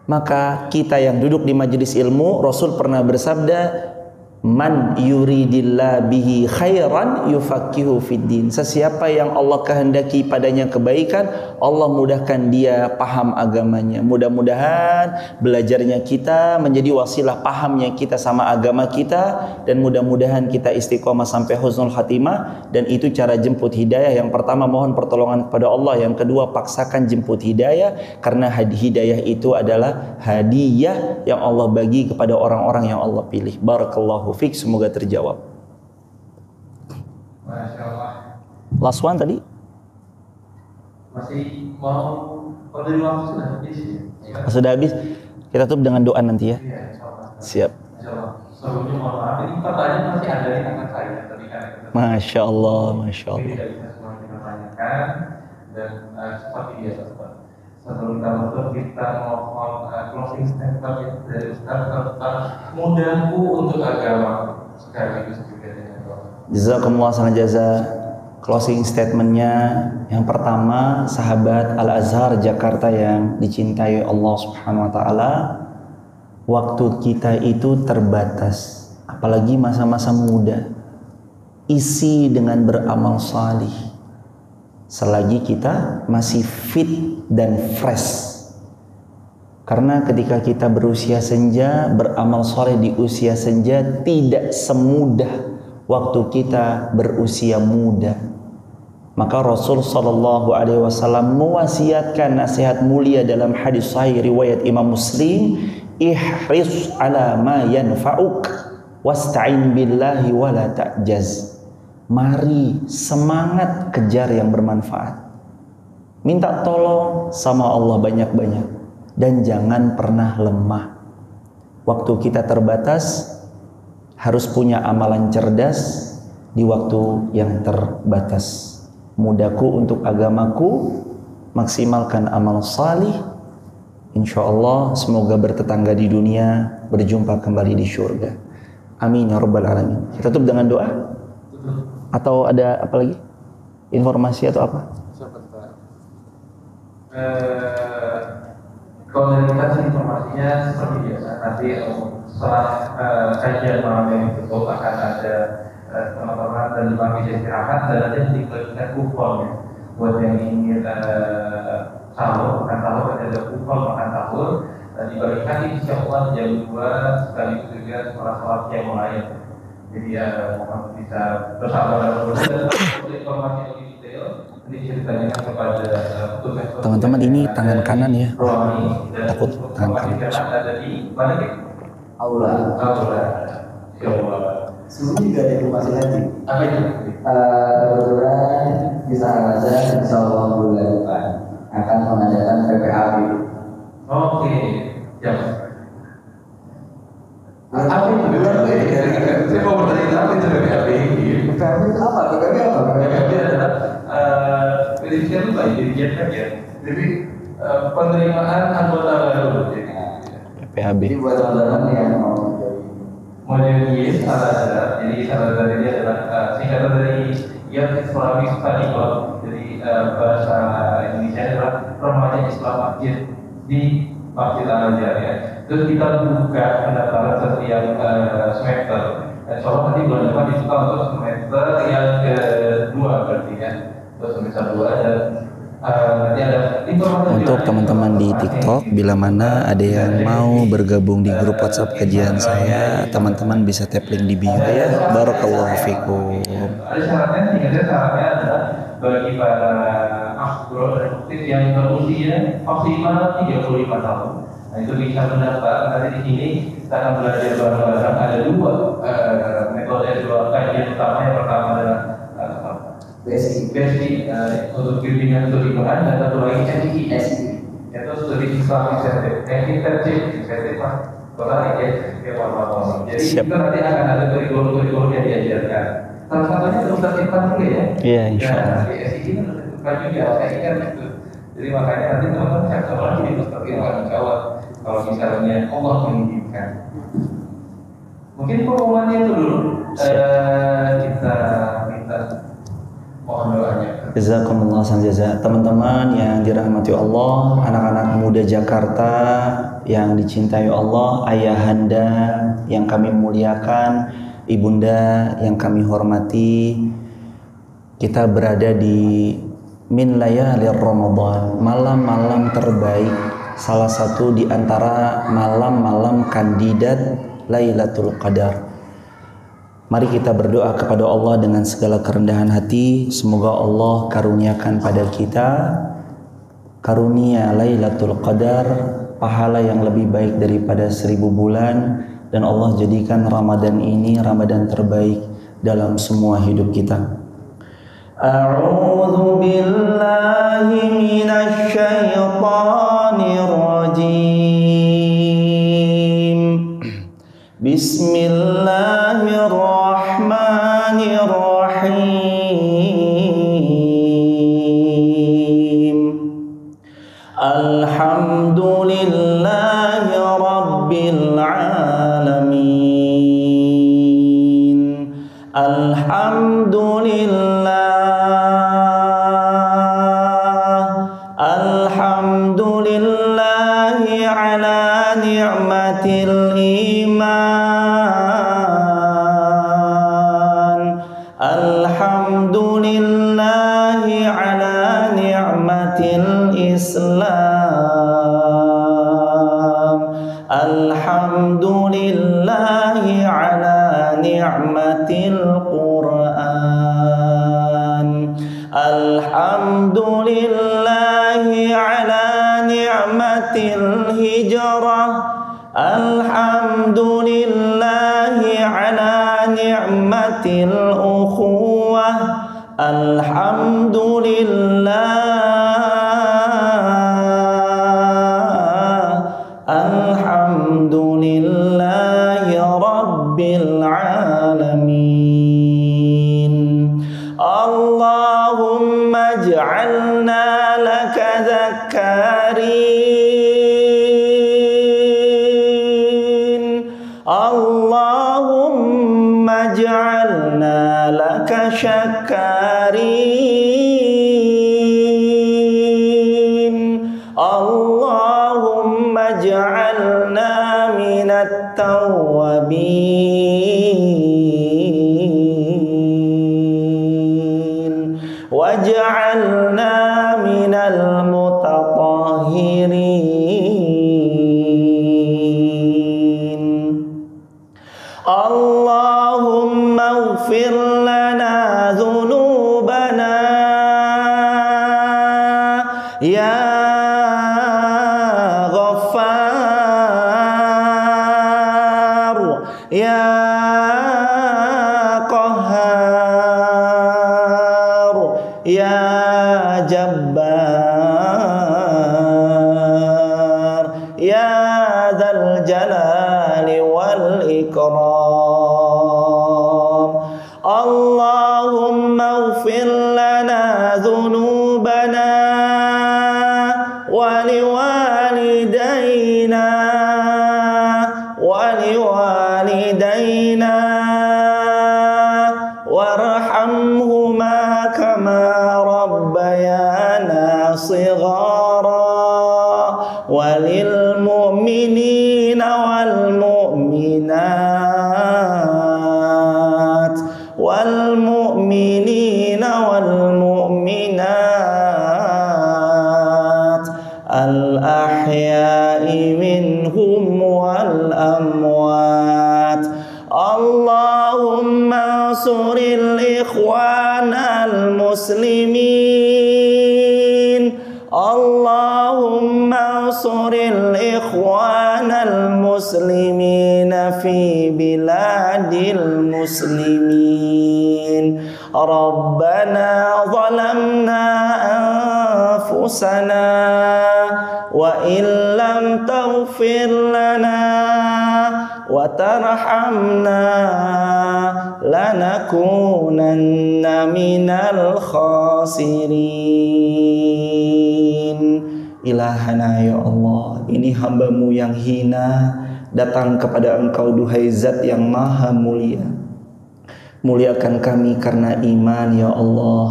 Maka kita yang duduk di majelis ilmu, Rasul pernah bersabda, man yuridillah bihi khairan yufaqihu fiddin. Sesiapa yang Allah kehendaki padanya kebaikan, Allah mudahkan dia paham agamanya. Mudah-mudahan belajarnya kita menjadi wasilah pahamnya kita sama agama kita, dan mudah-mudahan kita istiqomah sampai husnul khatimah. Dan itu cara jemput hidayah. Yang pertama mohon pertolongan kepada Allah, yang kedua paksakan jemput hidayah, karena hidayah itu adalah hadiah yang Allah bagi kepada orang-orang yang Allah pilih. Barakallahu fiik, semoga terjawab. Masya Allah. Last one tadi? Masih mau pada waktu sudah habis ya? Sudah habis. Kita tutup dengan doa nanti ya. Iya, insyaallah. Siap. Insyaallah. Sebelumnya mohon maaf, ini pertanyaan masih ada di tangan saya tadi kan. Masya Allah, Masya Jadi Allah. tidak bisa semua kita tanyakan, dan seperti biasa Ustaz. Sebelum kita tutup, kita mohon closing statement dari Ustaz tentang modalku untuk agama sekaligus juga dengan doa. Jazakumullah khairan jaza. Closing statementnya yang pertama, sahabat Al-Azhar Jakarta yang dicintai Allah Subhanahu wa taala, waktu kita itu terbatas, apalagi masa-masa muda. Isi dengan beramal salih selagi kita masih fit dan fresh. Karena ketika kita berusia senja, beramal saleh di usia senja tidak semudah waktu kita berusia muda. Maka Rasul sallallahu alaihi wasallam mewasiatkan nasihat mulia dalam hadis sahih riwayat Imam Muslim, ihris ala ma yanfa'uk wasta'in billahi wa la ta'jaz. Mari semangat kejar yang bermanfaat. Minta tolong sama Allah banyak-banyak dan jangan pernah lemah. Waktu kita terbatas, harus punya amalan cerdas di waktu yang terbatas. Mudaku untuk agamaku, maksimalkan amal salih. Insya Allah semoga bertetangga di dunia, berjumpa kembali di syurga. Amin ya rabbal alamin. Kita tutup dengan doa. Atau ada apa lagi? Informasi atau apa? Kalau dari kita sih informasinya seperti biasa. Nanti setelah kajian malam yang ditutup akan ada teman-teman dan juga bisa istirahat, dan nanti dibagikan kupon ya buat yang ingin sahur, makan sahur, ada kupon makan sahur, dan dibagikan insya Allah jam 2 sekaligus juga sholat yang lain. Jadi mohon bisa bersabar dan informasi lebih detail nanti diceritakan kepada petugas. Teman-teman, ini tangan kanan ya. Takut tangan kanan. Ada di mana nih? Aula. Insya Allah. Sebelumnya juga ada informasi lagi. Apa itu? Kebetulan di Sahaja, insya Allah bulan depan akan mengadakan PPAB. Oke, ya. Apa itu? Saya mau bertanya apa itu PPAB? PPAB itu apa? PPAB apa? PPAB adalah saya lupa dirjen ya. Jadi penerimaan anggota baru. PHB. Jadi buat teman-teman yang mau jadi dari ini adalah singkatan dari Islamic Study Club. Jadi bahasa Indonesia adalah Remaja Islam Masjid di Masjid Al-Azhar ya. Terus kita buka pendaftaran setiap semester. Dan insya nanti bulan depan dibuka untuk semester yang kedua berarti ya. Terus semester 2 dan nanti ada untuk teman-teman di TikTok, bila mana ada yang mau bergabung di grup WhatsApp kajian saya, teman-teman bisa tap link di bio ya. Barakallahu fikum. Ada syaratnya, syaratnya adalah bagi para aktor dan aktif yang berusia maksimal 35 tahun. Nah itu bisa mendaftar. Nanti di sini kita akan belajar bareng-bareng. Ada dua metode, dua kajian utama. Yang pertama adalah basic untuk bimbingan studi Quran, dan satu lagi SI yaitu studi Islam intensif mas Quran ya. Jadi itu nanti akan ada kurikulum yang diajarkan. Salah satunya itu Ustaz Irfan dulu ya. Iya, insyaallah. SI ini Irfan juga, saya ingat itu. Jadi makanya nanti teman-teman saya coba lagi di Ustaz Irfan kalau misalnya Allah mengizinkan. Mungkin pengumumannya itu dulu. Kita minta mohon doanya. Jazakumullah jaza. Teman-teman yang dirahmati Allah, anak-anak muda Jakarta yang dicintai Allah, ayahanda yang kami muliakan, ibunda yang kami hormati, kita berada di min layalir Ramadan, malam-malam terbaik, salah satu di antara malam-malam kandidat Lailatul Qadar. Mari kita berdoa kepada Allah dengan segala kerendahan hati. Semoga Allah karuniakan pada kita karunia Lailatul Qadar, pahala yang lebih baik daripada 1000 bulan, dan Allah jadikan Ramadan ini Ramadan terbaik dalam semua hidup kita. A'udzu billahi minasy syaithanir rajim. Bismillahirrahmanirrahim. Alhamdulillahi rabbil alamin. Alhamdulillahi ala ni'matil iman. Alhamdulillahi ala ni'matil Islam. Alhamdulillahi ala ni'matil Quran. Alhamdulillahi ala ni'matil hijrah. Alhamdulillahi ala ni'matil ukhuwah. Alhamdulillahi rabbil alamin. Allahumma ij'alna laka dzakkarin. Allahumma ij'alna laka syakarin. Allahumma ij'alna minat tawwabin waj'alna minal mutatahhirin. Allahumma ighfir lana dhunubana ya Ghaffar ya Qahhar ya Jabbar ya Dzal Jalali wal Ikram. Allahumma mu'minina wal mu'minat al-ahya'i minhum wal amwat. Allahumma ansuril ikhwanal muslimin. Allahumma ansuril ikhwanal muslimin fi biladil muslimin. Rabbana zalamna anfusana wa illam taghfir lana wa tarhamna lanakunanna minal khasirin. Ilahana ya Allah, ini hamba-Mu yang hina datang kepada Engkau, duhai Zat yang maha mulia. Muliakan kami karena iman ya Allah,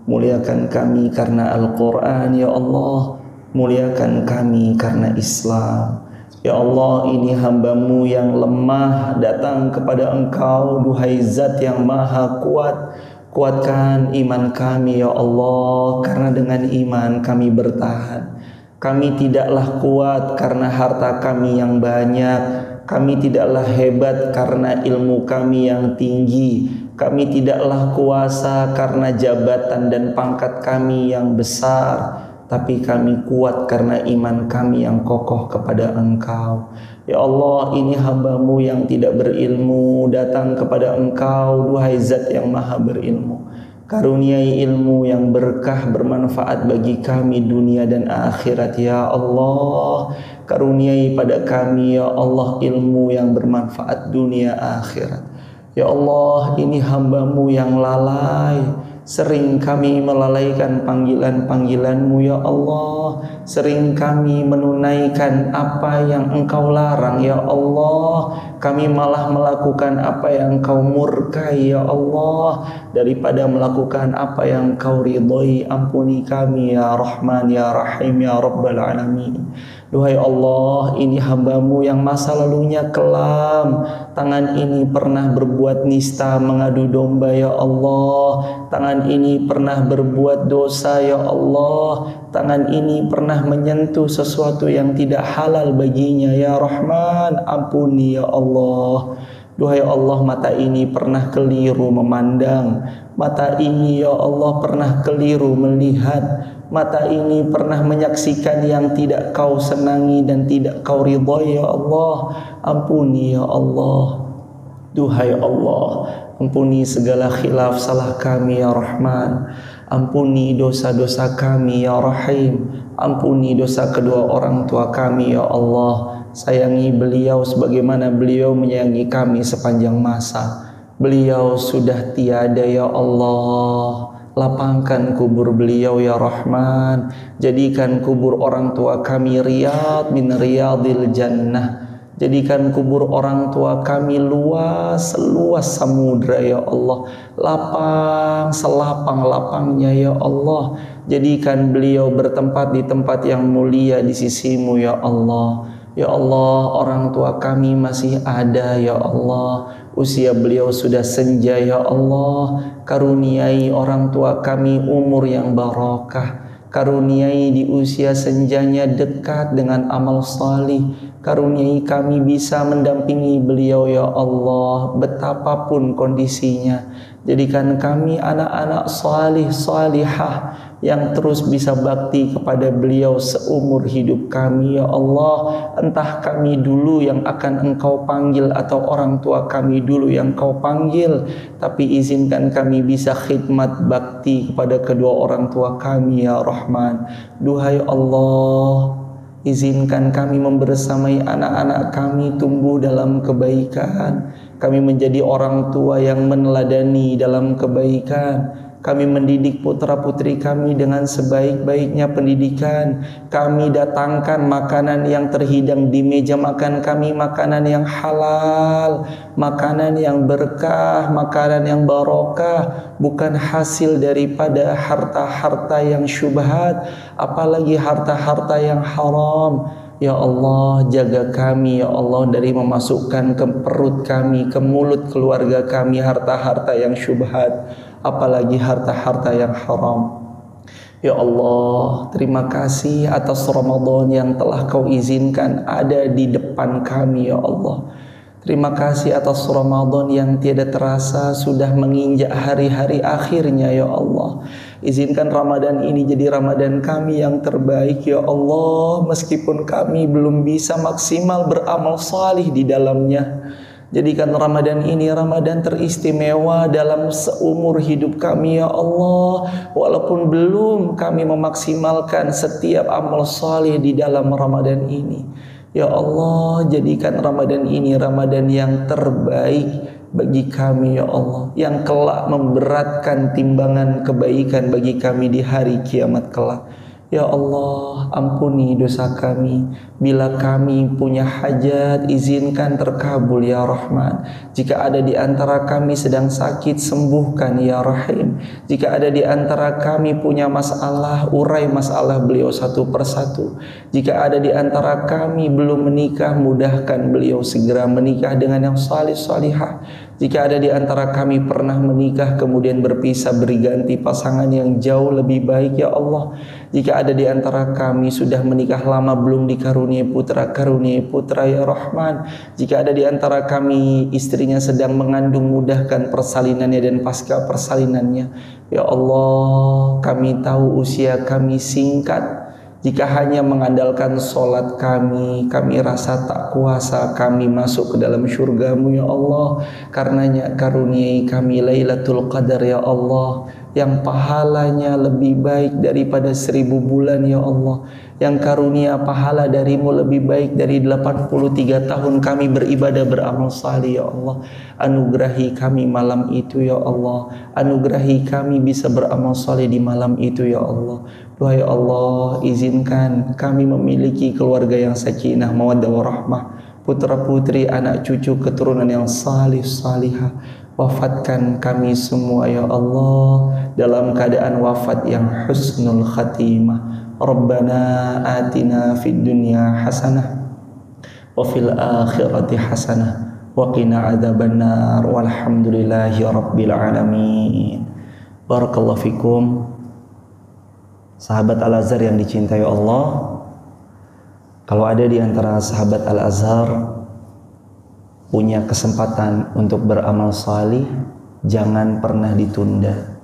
muliakan kami karena Al-Quran ya Allah, muliakan kami karena Islam. Ya Allah, ini hamba-Mu yang lemah datang kepada Engkau, duhai Zat yang maha kuat. Kuatkan iman kami ya Allah, karena dengan iman kami bertahan. Kami tidaklah kuat karena harta kami yang banyak. Kami tidaklah hebat karena ilmu kami yang tinggi. Kami tidaklah kuasa karena jabatan dan pangkat kami yang besar. Tapi kami kuat karena iman kami yang kokoh kepada Engkau. Ya Allah, ini hamba-Mu yang tidak berilmu datang kepada Engkau, duhai Zat yang maha berilmu. Karuniai ilmu yang berkah bermanfaat bagi kami dunia dan akhirat ya Allah. Karuniai pada kami ya Allah ilmu yang bermanfaat dunia akhirat. Ya Allah, ini hamba-Mu yang lalai. Sering kami melalaikan panggilan-panggilan-Mu ya Allah. Sering kami menunaikan apa yang Engkau larang ya Allah. Kami malah melakukan apa yang Engkau murkai ya Allah, daripada melakukan apa yang Engkau ridhoi. Ampuni kami ya Rahman ya Rahim ya Rabbal Alamin. Duhai Allah, ini hamba-Mu yang masa lalunya kelam. Tangan ini pernah berbuat nista, mengadu domba ya Allah. Tangan ini pernah berbuat dosa ya Allah. Tangan ini pernah menyentuh sesuatu yang tidak halal baginya ya Rahman. Ampuni ya Allah. Duhai Allah, mata ini pernah keliru memandang. Mata ini ya Allah pernah keliru melihat. Mata ini pernah menyaksikan yang tidak Kau senangi dan tidak Kau ridhoi ya Allah. Ampuni ya Allah. Duhai Allah, ampuni segala khilaf salah kami ya Rahman. Ampuni dosa-dosa kami ya Rahim. Ampuni dosa kedua orang tua kami ya Allah. Sayangi beliau sebagaimana beliau menyayangi kami sepanjang masa. Beliau sudah tiada ya Allah. Lapangkan kubur beliau ya Rahman. Jadikan kubur orang tua kami riyad min riyadil jannah. Jadikan kubur orang tua kami luas seluas samudra ya Allah. Lapang selapang-lapangnya ya Allah. Jadikan beliau bertempat di tempat yang mulia di sisi-Mu ya Allah. Ya Allah, orang tua kami masih ada ya Allah. Usia beliau sudah senja ya Allah. Karuniai orang tua kami umur yang barokah. Karuniai di usia senjanya dekat dengan amal salih. Karuniai kami bisa mendampingi beliau ya Allah, betapapun kondisinya. Jadikan kami anak-anak salih salihah yang terus bisa bakti kepada beliau seumur hidup kami ya Allah. Entah kami dulu yang akan Engkau panggil atau orang tua kami dulu yang Kau panggil, tapi izinkan kami bisa khidmat bakti kepada kedua orang tua kami ya Rahman. Duhai Allah, izinkan kami membersamai anak-anak kami tumbuh dalam kebaikan. Kami menjadi orang tua yang meneladani dalam kebaikan. Kami mendidik putra-putri kami dengan sebaik-baiknya pendidikan. Kami datangkan makanan yang terhidang di meja makan kami, makanan yang halal, makanan yang berkah, makanan yang barokah, bukan hasil daripada harta-harta yang syubhat, apalagi harta-harta yang haram. Ya Allah, jaga kami ya Allah dari memasukkan ke perut kami, ke mulut keluarga kami harta-harta yang syubhat. apalagi harta-harta yang haram. Ya Allah, terima kasih atas Ramadan yang telah Kau izinkan ada di depan kami ya Allah. Terima kasih atas Ramadan yang tiada terasa sudah menginjak hari-hari akhirnya ya Allah. Izinkan Ramadan ini jadi Ramadan kami yang terbaik ya Allah. Meskipun kami belum bisa maksimal beramal salih di dalamnya, jadikan Ramadan ini Ramadan teristimewa dalam seumur hidup kami ya Allah. Walaupun belum kami memaksimalkan setiap amal saleh di dalam Ramadan ini, ya Allah, jadikan Ramadan ini Ramadan yang terbaik bagi kami ya Allah, yang kelak memberatkan timbangan kebaikan bagi kami di hari kiamat kelak. Ya Allah, ampuni dosa kami. Bila kami punya hajat, izinkan terkabul ya Rahman. Jika ada di antara kami sedang sakit, sembuhkan ya Rahim. Jika ada di antara kami punya masalah, urai masalah beliau satu persatu. Jika ada di antara kami belum menikah, mudahkan beliau segera menikah dengan yang salih salihah. Jika ada di antara kami pernah menikah kemudian berpisah beri ganti pasangan yang jauh lebih baik ya Allah. Jika ada di antara kami sudah menikah lama belum dikaruniai putra ya Rahman. Jika ada di antara kami istrinya sedang mengandung, mudahkan persalinannya dan pasca persalinannya. Ya Allah, kami tahu usia kami singkat. Jika hanya mengandalkan solat kami rasa tak kuasa kami masuk ke dalam syurga-Mu ya Allah. Karenanya karuniai kami Lailatul Qadar ya Allah, yang pahalanya lebih baik daripada 1000 bulan ya Allah, yang karunia pahala dari-Mu lebih baik dari 83 tahun kami beribadah beramal salih ya Allah. Anugerahi kami malam itu ya Allah, anugerahi kami bisa beramal salih di malam itu ya Allah. Wahai Allah, izinkan kami memiliki keluarga yang sakinah, mawaddah warahmah, putra putri, anak cucu, keturunan yang salih salihah. Wafatkan kami semua ya Allah dalam keadaan wafat yang husnul khatimah. Rabbana atina fid dunya hasanah wa fil akhirati hasanah wa qina adzabannar walhamdulillahi rabbil alamin. Barakallahu fikum. Sahabat Al-Azhar yang dicintai Allah, kalau ada di antara sahabat Al-Azhar punya kesempatan untuk beramal salih, jangan pernah ditunda,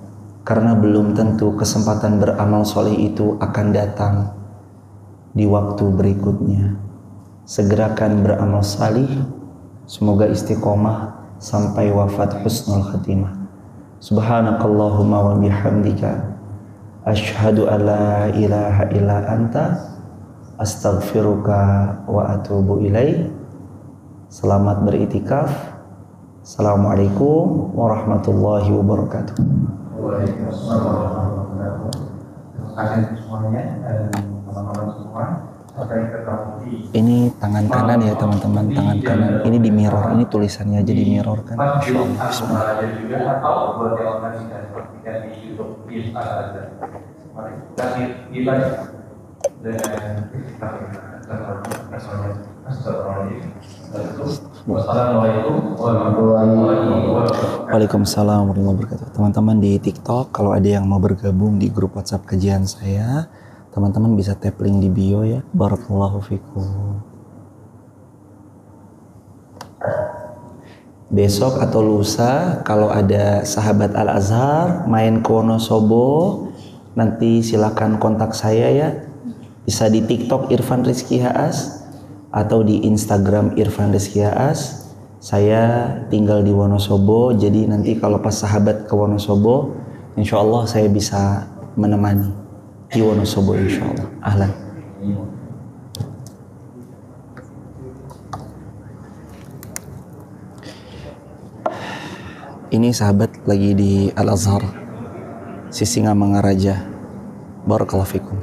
karena belum tentu kesempatan beramal salih itu akan datang di waktu berikutnya. Segerakan beramal salih, semoga istiqomah sampai wafat husnul khatimah. Subhanakallahumma wa bihamdika asyhadu an la ilaha illa anta astaghfiruka wa atubu ilaik. Selamat beritikaf. Assalamualaikum warahmatullahi wabarakatuh. Waalaikumsalam warahmatullahi wabarakatuh. Terima kasih semuanya dan teman-teman semua. Sampai ketemu di Ini tangan kanan ya teman-teman, tangan kanan. Ini di mirror, ini tulisannya jadi mirror kan. Insyaallah. Bismillah. juga atau buat yang organisasi seperti di YouTube di Al-Azhar. Mari kasih kita dengan Wassalamualaikum warahmatullahi wabarakatuh. Waalaikumsalam warahmatullahi wabarakatuh. Teman-teman di TikTok, kalau ada yang mau bergabung di grup WhatsApp kajian saya, teman-teman bisa tap link di bio ya. Barakallahu fikum. Besok atau lusa kalau ada sahabat Al-Azhar main ke Wonosobo, nanti silakan kontak saya ya. Bisa di TikTok Irfan Rizky Haas atau di Instagram Irfan Rizky Haas. Saya tinggal di Wonosobo, jadi nanti kalau pas sahabat ke Wonosobo, insya Allah saya bisa menemani di Wonosobo insya Allah. Ahlan. Ini sahabat lagi di Al-Azhar Sisingamangaraja. Barakallahu fikum.